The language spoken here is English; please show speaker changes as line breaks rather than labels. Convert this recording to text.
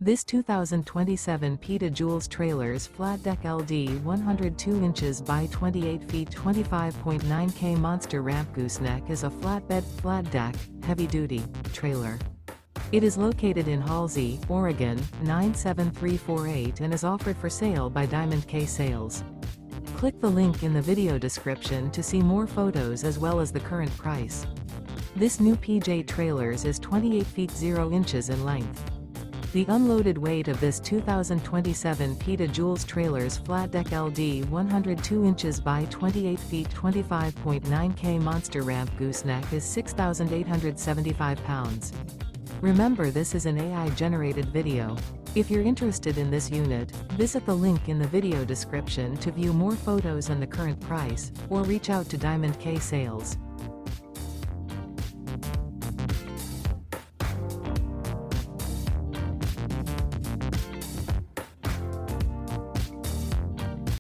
This 2027 Peta-Joules Trailers Flatdeck LD 102 inches by 28 feet 25.9 K monster ramp gooseneck is a flatbed, flat deck, heavy-duty trailer. It is located in Halsey, Oregon, 97348 and is offered for sale by Diamond K Sales. Click the link in the video description to see more photos as well as the current price. This new PJ Trailers is 28 feet 0 inches in length. The unloaded weight of this 2027 Peta-Joules Trailers Flatdeck LD 102 inches by 28 feet 25.9 K monster ramp gooseneck is 6,875 pounds. Remember, this is an AI-generated video. If you're interested in this unit, visit the link in the video description to view more photos and the current price, or reach out to Diamond K Sales.